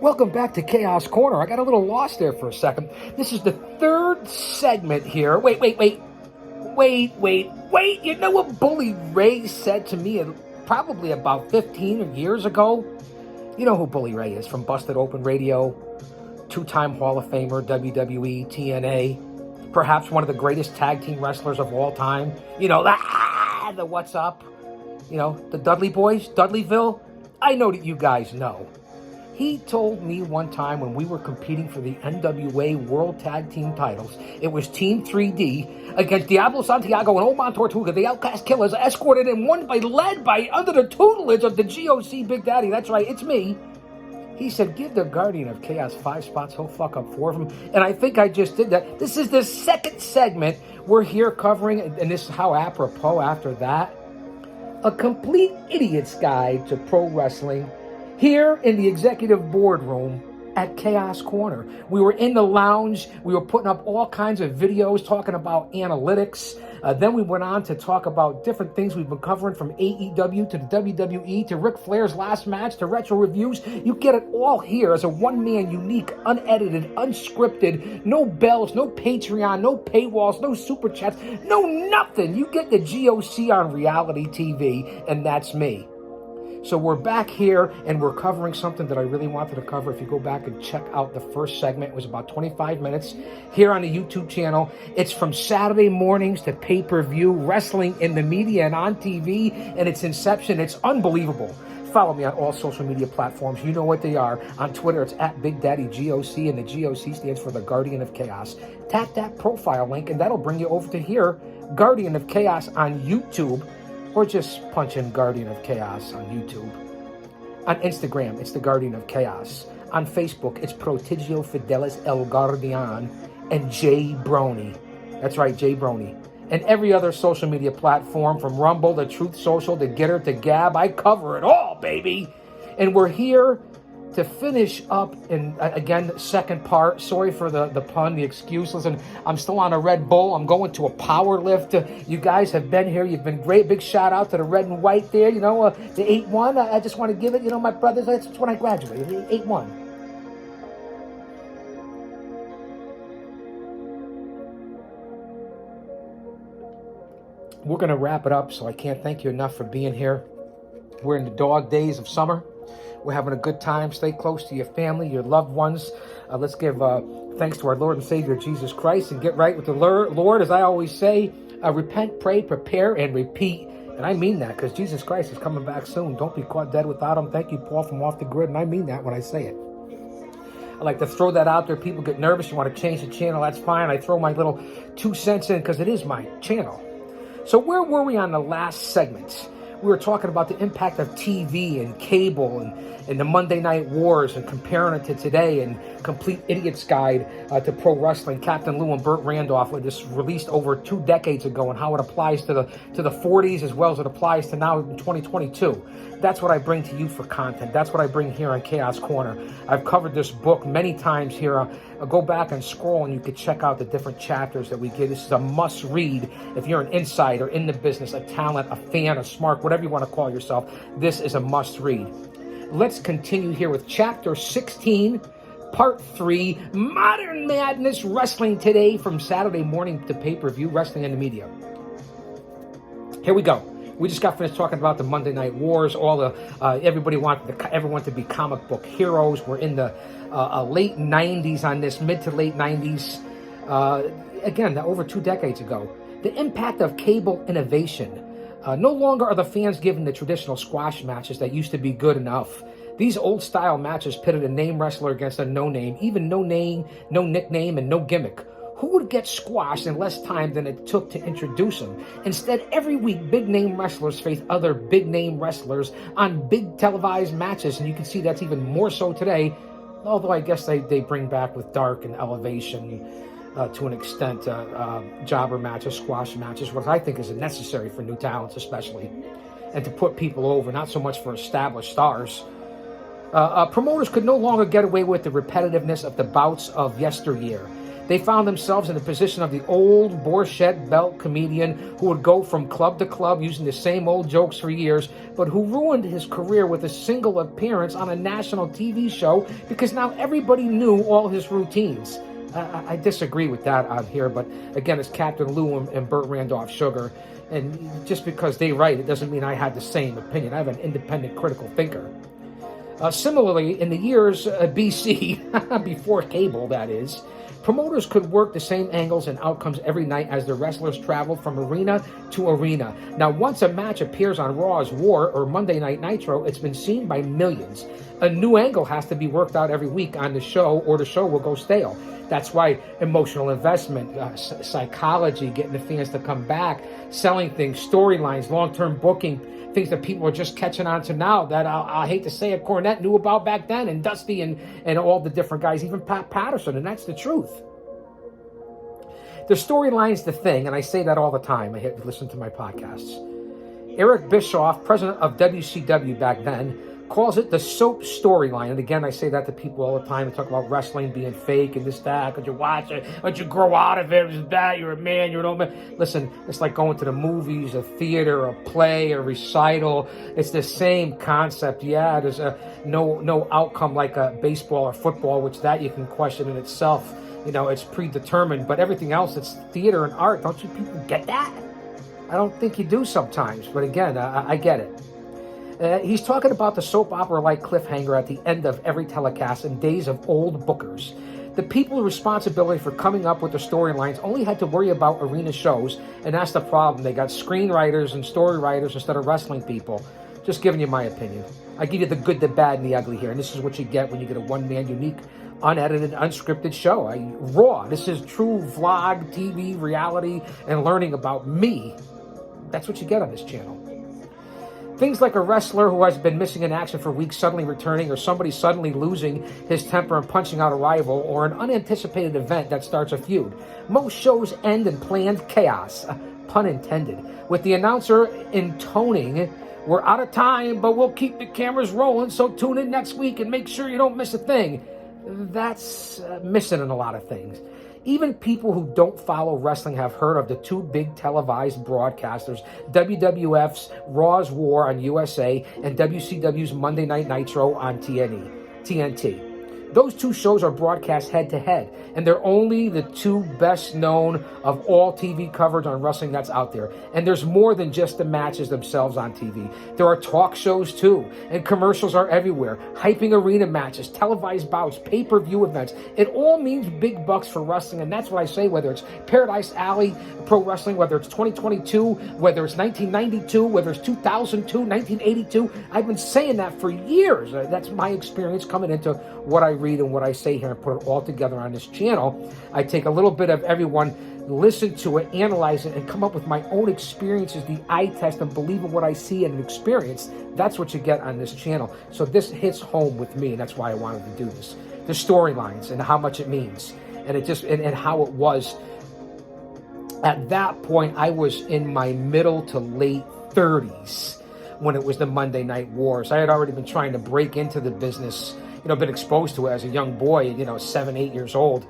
Welcome back to Chaos Corner. I got a little lost there for a second. This is the third segment here. Wait. You know what Bully Ray said to me probably about 15 years ago? You know who Bully Ray is from Busted Open Radio, two-time Hall of Famer, WWE, TNA, perhaps one of the greatest tag team wrestlers of all time. You know, the what's up? You know, the Dudley Boys, Dudleyville. I know that you guys know. He told me one time when we were competing for the NWA World Tag Team titles, it was Team 3D against Diablo Santiago and Oman Tortuga, the Outcast Killers, escorted and led by under the tutelage of the GOC Big Daddy. That's right, it's me. He said, give the Guardian of Chaos 5 spots, he'll fuck up 4 of them. And I think I just did that. This is the second segment we're here covering, and this is how apropos after that. A complete idiot's guide to pro wrestling here in the executive boardroom at Chaos Corner. We were in the lounge. We were putting up all kinds of videos talking about analytics. Then we went on to talk about different things we've been covering, from AEW to the WWE to Ric Flair's last match to retro reviews. You get it all here as a one-man, unique, unedited, unscripted, no bells, no Patreon, no paywalls, no super chats, no nothing. You get the GOC on reality TV, and that's me. So we're back here, and we're covering something that I really wanted to cover. If you go back and check out the first segment, it was about 25 minutes here on the YouTube channel. It's from Saturday mornings to pay-per-view, wrestling in the media and on TV, and its inception. It's unbelievable. Follow me on all social media platforms. You know what they are. On Twitter, it's at Big Daddy GOC, and the GOC stands for the Guardian of Chaos. Tap that profile link, and that'll bring you over to here, Guardian of Chaos on YouTube. Or just punch in Guardian of Chaos on YouTube. On Instagram, it's the Guardian of Chaos. On Facebook, it's Prodigio Fidelis El Guardian and Jay Brony. That's right, Jay Brony. And every other social media platform, from Rumble to Truth Social to Getter to Gab, I cover it all, baby. And we're here to finish up in, again, second part. Sorry for the pun, the excuse. Listen, I'm still on a Red Bull. I'm going to a power lift. You guys have been here. You've been great. Big shout out to the red and white there. You know, the 8-1. I just want to give it, you know, my brothers. That's when I graduated, 8-1. We're going to wrap it up, so I can't thank you enough for being here. We're in the dog days of summer. We're having a good time. Stay close to your family, your loved ones. Let's give thanks to our Lord and Savior, Jesus Christ, and get right with the Lord. As I always say, repent, pray, prepare, and repeat. And I mean that, because Jesus Christ is coming back soon. Don't be caught dead without him. Thank you, Paul, from Off the Grid. And I mean that when I say it. I like to throw that out there. People get nervous. You want to change the channel. That's fine. I throw my little 2 cents in because it is my channel. So where were we on the last segment? We were talking about the impact of TV and cable and the Monday Night Wars, and comparing it to today, and Complete Idiot's Guide to Pro Wrestling. Captain Lou and Burt Randolph with this released over 2 decades ago, and how it applies to the 40s as well as it applies to now in 2022. That's what I bring to you for content. That's what I bring here on Chaos Corner. I've covered this book many times here. I'll go back and scroll, and you can check out the different chapters that we give. This is a must-read if you're an insider in the business, a talent, a fan, a smart, whatever you want to call yourself. This is a must-read. Let's continue here with Chapter 16, Part 3, Modern Madness Wrestling Today, from Saturday morning to pay-per-view, wrestling in the media. Here we go. We just got finished talking about the Monday Night Wars. All the everybody wanted everyone to be comic book heroes. We're in the late 90s on this, mid to late 90s. Again, over 2 decades ago. The impact of cable innovation. No longer are the fans given the traditional squash matches that used to be good enough. These old-style matches pitted a name wrestler against a no-name, even no name, no nickname, and no gimmick. Who would get squashed in less time than it took to introduce them? Instead, every week, big-name wrestlers face other big-name wrestlers on big televised matches, and you can see that's even more so today, although I guess they bring back with Dark and Elevation to an extent, jobber matches, squash matches, what I think is necessary for new talents especially, and to put people over, not so much for established stars. Promoters could no longer get away with the repetitiveness of the bouts of yesteryear. They found themselves in the position of the old Borscht Belt comedian who would go from club to club using the same old jokes for years, but who ruined his career with a single appearance on a national TV show because now everybody knew all his routines. I disagree with that out here, but again, it's Captain Lou and Burt Randolph Sugar. And just because they write, it doesn't mean I had the same opinion. I have an independent critical thinker. Similarly, in the years BC, before cable that is, promoters could work the same angles and outcomes every night as the wrestlers traveled from arena to arena. Now, once a match appears on Raw's War or Monday Night Nitro, it's been seen by millions. A new angle has to be worked out every week on the show, or the show will go stale. That's why emotional investment, psychology, getting the fans to come back, selling things, storylines, long-term booking, things that people are just catching on to now that I hate to say it, Cornette knew about back then, and Dusty and all the different guys, even Pat Patterson, and that's the truth. The storyline's the thing, and I say that all the time. I listen to my podcasts. Eric Bischoff, president of WCW back then, calls it the soap storyline. And again, I say that to people all the time. They talk about wrestling being fake and this, that. Could you watch it? Could you grow out of it? Is that you're a man? You're an old man. Listen, it's like going to the movies, a theater, a play, a recital. It's the same concept. Yeah, there's no outcome like a baseball or football, which that you can question in itself. You know, it's predetermined. But everything else, it's theater and art. Don't you people get that? I don't think you do sometimes. But again, I get it. He's talking about the soap opera-like cliffhanger at the end of every telecast in days of old bookers. The people with responsibility for coming up with the storylines only had to worry about arena shows, and that's the problem. They got screenwriters and story writers instead of wrestling people. Just giving you my opinion. I give you the good, the bad, and the ugly here, and this is what you get when you get a one-man, unique, unedited, unscripted show. Raw. This is true vlog, TV, reality, and learning about me. That's what you get on this channel. Things like a wrestler who has been missing in action for weeks suddenly returning, or somebody suddenly losing his temper and punching out a rival, or an unanticipated event that starts a feud. Most shows end in planned chaos, pun intended, with the announcer intoning, "We're out of time, but we'll keep the cameras rolling, so tune in next week and make sure you don't miss a thing." That's missing in a lot of things. Even people who don't follow wrestling have heard of the two big televised broadcasters, WWF's Raw's War on USA and WCW's Monday Night Nitro on TNT. Those two shows are broadcast head-to-head, and they're only the two best known of all TV coverage on wrestling that's out there. And there's more than just the matches themselves on TV. There are talk shows too, and commercials are everywhere, hyping arena matches, televised bouts, pay-per-view events. It all means big bucks for wrestling, and that's what I say, whether it's Paradise Alley Pro Wrestling, whether it's 2022, whether it's 1992, whether it's 2002, 1982. I've been saying that for years. That's my experience coming into what I read and what I say here and put it all together on this channel. I take a little bit of everyone, listen to it, analyze it, and come up with my own experiences, the eye test, and believe in what I see and experience. That's what you get on this channel. So this hits home with me, and that's why I wanted to do this. The storylines and how much it means, and it just and how it was. At that point, I was in my middle to late 30s when it was the Monday Night Wars. I had already been trying to break into the business, been exposed to it as a young boy, 7, 8 years old,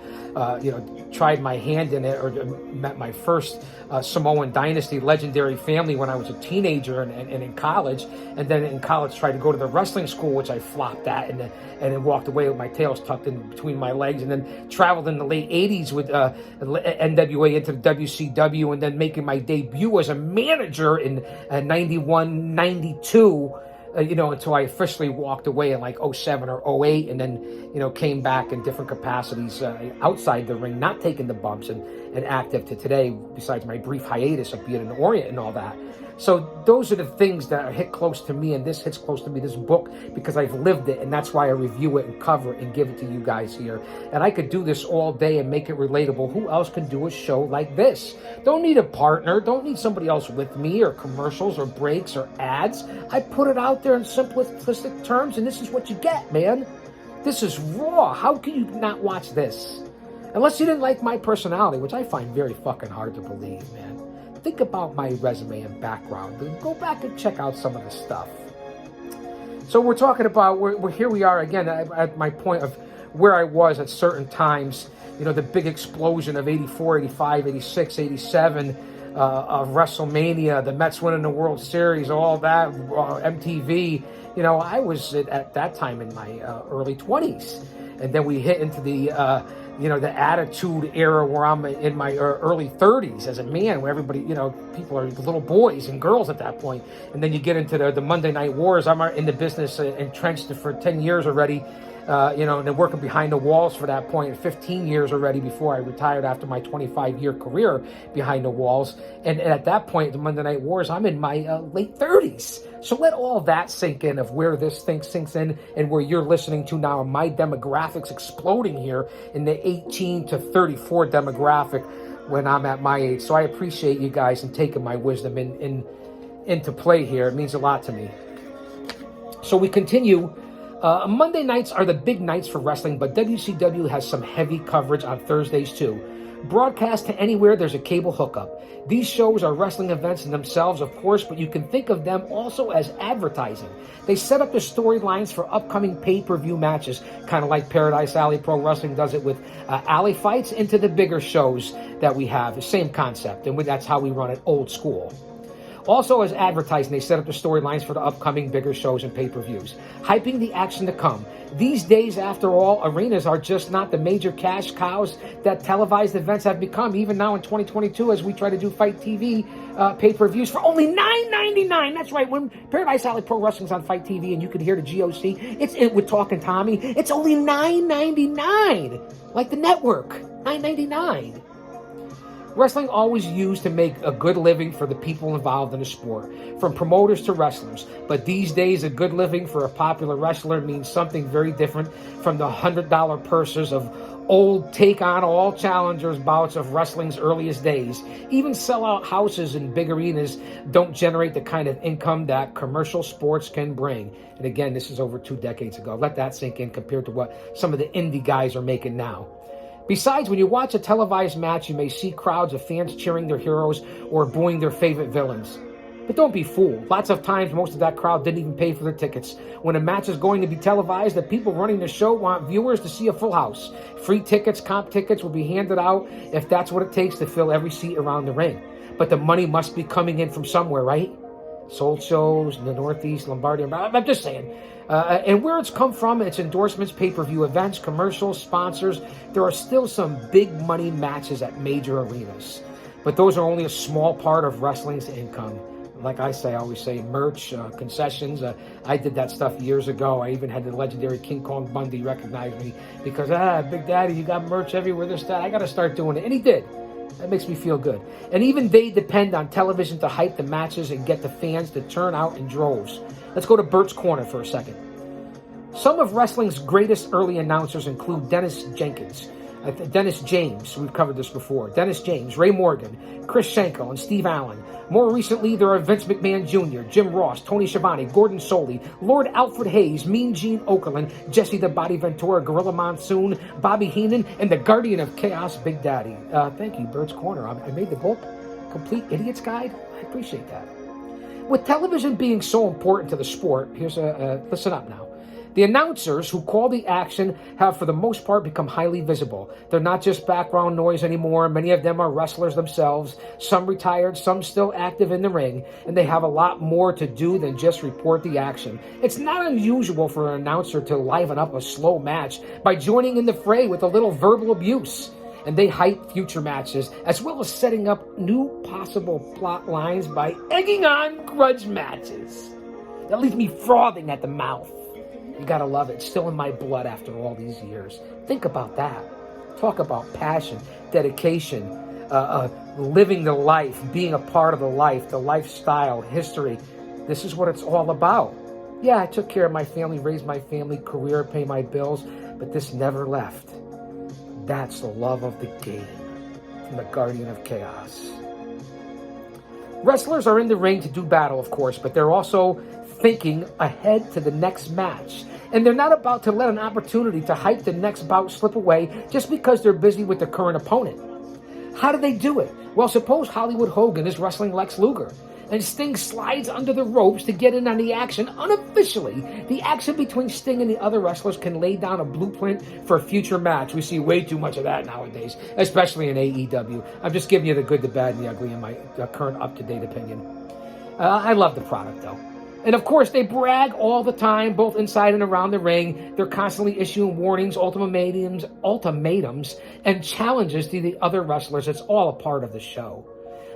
tried my hand in it, or met my first Samoan Dynasty legendary family when I was a teenager and in college. And then in college tried to go to the wrestling school, which I flopped at, and then walked away with my tails tucked in between my legs, and then traveled in the late 80s with NWA into the WCW, and then making my debut as a manager in 91, 92, until I officially walked away in like 07 or 08, and then, came back in different capacities outside the ring, not taking the bumps, and active to today, besides my brief hiatus of being in Orient and all that. So those are the things that hit close to me, and this hits close to me, this book, because I've lived it, and that's why I review it and cover it and give it to you guys here. And I could do this all day and make it relatable. Who else can do a show like this? Don't need a partner. Don't need somebody else with me, or commercials or breaks or ads. I put it out there in simplistic terms, and this is what you get, man. This is raw. How can you not watch this? Unless you didn't like my personality, which I find very fucking hard to believe, man. Think about my resume and background. Go back and check out some of the stuff. So we're talking about, here we are again at my point of where I was at certain times. The big explosion of 84, 85, 86, 87, of WrestleMania, the Mets winning the World Series, all that, MTV. I was at that time in my early 20s. And then we hit into the Attitude Era, where I'm in my early 30s as a man, where everybody, people are little boys and girls at that point. And then you get into the Monday Night Wars. I'm in the business, entrenched for 10 years already. And then working behind the walls for that point, 15 years already before I retired after my 25-year career behind the walls. And at that point, the Monday Night Wars, I'm in my late 30s. So let all that sink in of where this thing sinks in and where you're listening to now. My demographics exploding here in the 18 to 34 demographic when I'm at my age. So I appreciate you guys and taking my wisdom into play here. It means a lot to me. So we continue. Monday nights are the big nights for wrestling, but WCW has some heavy coverage on Thursdays too. Broadcast to anywhere there's a cable hookup. These shows are wrestling events in themselves, of course, but you can think of them also as advertising. They set up the storylines for upcoming pay-per-view matches, kind of like Paradise Alley Pro Wrestling does it with alley fights, into the bigger shows that we have. The same concept, and that's how we run it old school. Also, as advertising, they set up the storylines for the upcoming bigger shows and pay-per-views, hyping the action to come. These days, after all, arenas are just not the major cash cows that televised events have become, even now in 2022, as we try to do Fight TV pay-per-views for only $9.99. That's right, when Paradise Alley Pro Wrestling's on Fight TV and you can hear the GOC, it's with Talking Tommy, it's only $9.99, like the network, $9.99. Wrestling always used to make a good living for the people involved in the sport, from promoters to wrestlers. But these days, a good living for a popular wrestler means something very different from the $100 purses of old take-on-all challengers bouts of wrestling's earliest days. Even sellout houses in big arenas don't generate the kind of income that commercial sports can bring. And again, this is over 2 decades ago. Let that sink in compared to what some of the indie guys are making now. Besides, when you watch a televised match, you may see crowds of fans cheering their heroes or booing their favorite villains. But don't be fooled. Lots of times, most of that crowd didn't even pay for their tickets. When a match is going to be televised, the people running the show want viewers to see a full house. Free tickets, comp tickets will be handed out if that's what it takes to fill every seat around the ring. But the money must be coming in from somewhere, right? Sold shows in the Northeast, Lombardy. I'm just saying. And where it's come from, it's endorsements, pay-per-view events, commercials, sponsors. There are still some big money matches at major arenas. But those are only a small part of wrestling's income. Like I always say, merch, concessions. I did that stuff years ago. I even had the legendary King Kong Bundy recognize me because, Big Daddy, you got merch everywhere, this, that. I got to start doing it. And he did. That makes me feel good. And even they depend on television to hype the matches and get the fans to turn out in droves. Let's go to Bert's Corner for a second. Some of wrestling's greatest early announcers include Dennis James, we've covered this before. Dennis James, Ray Morgan, Chris Schenkel, and Steve Allen. More recently, there are Vince McMahon Jr., Jim Ross, Tony Schiavone, Gordon Soley, Lord Alfred Hayes, Mean Gene Okerlund, Jesse the Body Ventura, Gorilla Monsoon, Bobby Heenan, and the Guardian of Chaos, Big Daddy. Thank you, Bert's Corner. I made the book, Complete Idiot's Guide. I appreciate that. With television being so important to the sport, here's listen up now. The announcers who call the action have, for the most part, become highly visible. They're not just background noise anymore. Many of them are wrestlers themselves, some retired, some still active in the ring, and they have a lot more to do than just report the action. It's not unusual for an announcer to liven up a slow match by joining in the fray with a little verbal abuse. And they hype future matches, as well as setting up new possible plot lines by egging on grudge matches. That leaves me frothing at the mouth. You gotta love it. It's still in my blood after all these years. Think about that. Talk about passion, dedication, living the life, being a part of the life, the lifestyle, history. This is what it's all about. Yeah, I took care of my family, raised my family, career, pay my bills, but this never left. That's the love of the game from the Guardian of Chaos. Wrestlers are in the ring to do battle, of course, but they're also thinking ahead to the next match. And they're not about to let an opportunity to hype the next bout slip away just because they're busy with the current opponent. How do they do it? Well, suppose Hollywood Hogan is wrestling Lex Luger. and Sting slides under the ropes to get in on the action unofficially. The action between Sting and the other wrestlers can lay down a blueprint for a future match. We see way too much of that nowadays, especially in AEW. I'm just giving you the good, the bad, and the ugly in my current up-to-date opinion. I love the product, though. And of course, they brag all the time, both inside and around the ring. They're constantly issuing warnings, ultimatums, and challenges to the other wrestlers. It's all a part of the show.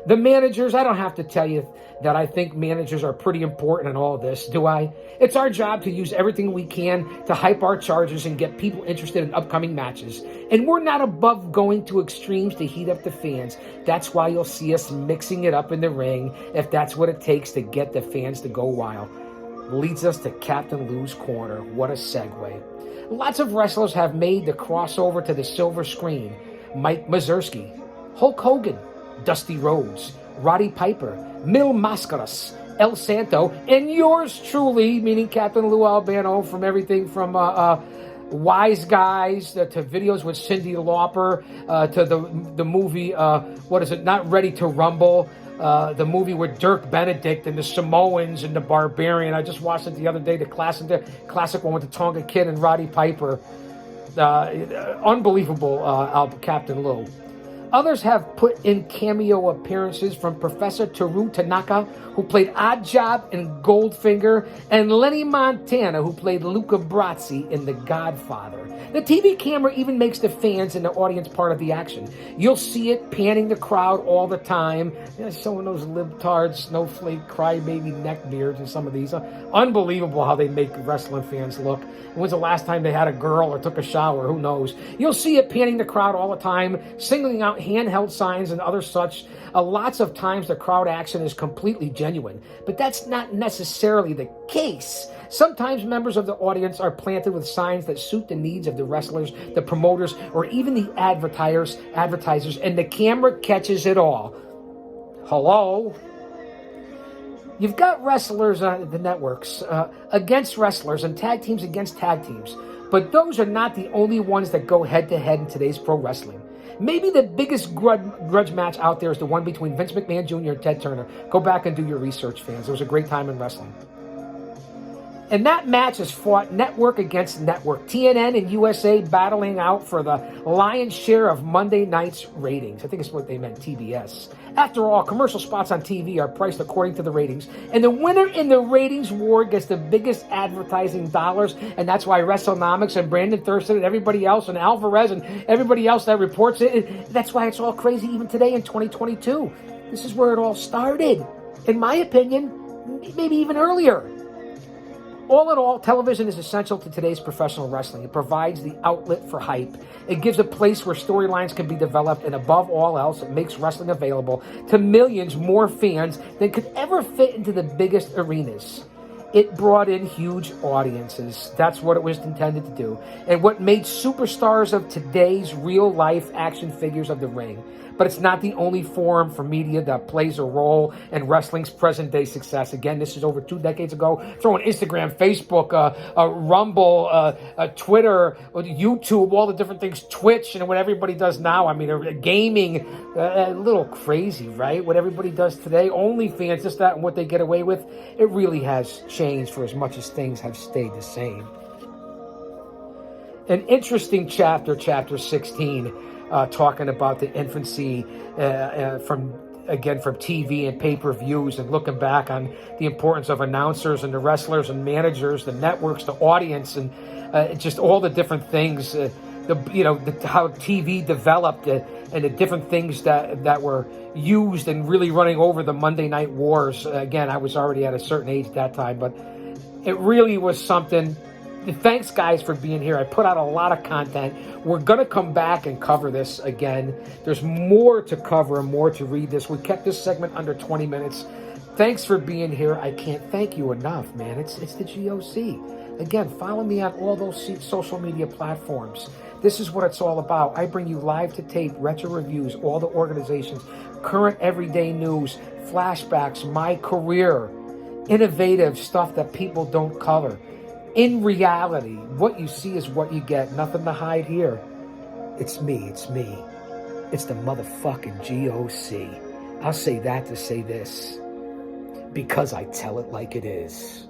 The managers, I don't have to tell you that I think managers are pretty important in all this, do I? It's our job to use everything we can to hype our charges and get people interested in upcoming matches. And we're not above going to extremes to heat up the fans. That's why you'll see us mixing it up in the ring if that's what it takes to get the fans to go wild. Leads us to Captain Lou's Corner. What a segue. Lots of wrestlers have made the crossover to the silver screen. Mike Mazursky, Hulk Hogan, Dusty Rhodes, Roddy Piper, Mil Mascaras, El Santo, and yours truly, meaning Captain Lou Albano, from everything from Wise Guys to videos with Cyndi Lauper to the movie, Not Ready to Rumble, the movie with Dirk Benedict and the Samoans and the Barbarian. I just watched it the other day, the classic one with the Tonga Kid and Roddy Piper. Unbelievable, Captain Lou. Others have put in cameo appearances from Professor Toru Tanaka, who played Oddjob in Goldfinger, and Lenny Montana, who played Luca Brasi in The Godfather. The TV camera even makes the fans and the audience part of the action. You'll see it panning the crowd all the time, showing those libtards, snowflake, crybaby neckbeards and some of these. Unbelievable how they make wrestling fans look. When's the last time they had a girl or took a shower? Who knows? You'll see it panning the crowd all the time, singling out handheld signs and other such. Lots of times the crowd action is completely genuine, but that's not necessarily the case. Sometimes members of the audience are planted with signs that suit the needs of the wrestlers, the promoters, or even the advertisers, and the camera catches it all. Hello? You've got wrestlers on the networks against wrestlers and tag teams against tag teams, but those are not the only ones that go head-to-head in today's pro wrestling. Maybe the biggest grudge match out there is the one between Vince McMahon Jr. and Ted Turner. Go back and do your research, fans. It was a great time in wrestling. And that match is fought network against network. TNN and USA battling out for the lion's share of Monday night's ratings. I think it's what they meant, TBS. After all, commercial spots on TV are priced according to the ratings. And the winner in the ratings war gets the biggest advertising dollars. And that's why WrestleNomics and Brandon Thurston and everybody else and Alvarez and everybody else that reports it, that's why it's all crazy even today in 2022. This is where it all started. In my opinion, maybe even earlier. All in all, television is essential to today's professional wrestling. It provides the outlet for hype. It gives a place where storylines can be developed, and above all else, it makes wrestling available to millions more fans than could ever fit into the biggest arenas. It brought in huge audiences. That's what it was intended to do. And what made superstars of today's real-life action figures of the ring. But it's not the only forum for media that plays a role in wrestling's present-day success. Again, this is over 2 decades ago. Throw in Instagram, Facebook, Rumble, Twitter, YouTube, all the different things, Twitch, and what everybody does now. I mean, gaming, a little crazy, right? What everybody does today, OnlyFans, just that and what they get away with, it really has changed for as much as things have stayed the same. An interesting chapter 16, talking about the infancy from TV and pay-per-views, and looking back on the importance of announcers and the wrestlers and managers, the networks, the audience, and just all the different things, how TV developed and the different things that were used and really running over the Monday Night Wars. Again, I was already at a certain age at that time, but it really was something. Thanks, guys, for being here. I put out a lot of content. We're going to come back and cover this again. There's more to cover and more to read this. We kept this segment under 20 minutes. Thanks for being here. I can't thank you enough, man. It's the GOC. Again, follow me on all those social media platforms. This is what it's all about. I bring you live to tape, retro reviews, all the organizations, current everyday news, flashbacks, my career, innovative stuff that people don't cover. In reality, what you see is what you get. Nothing to hide here. It's me. It's the motherfucking GOC. I'll say that to say this. because I tell it like it is.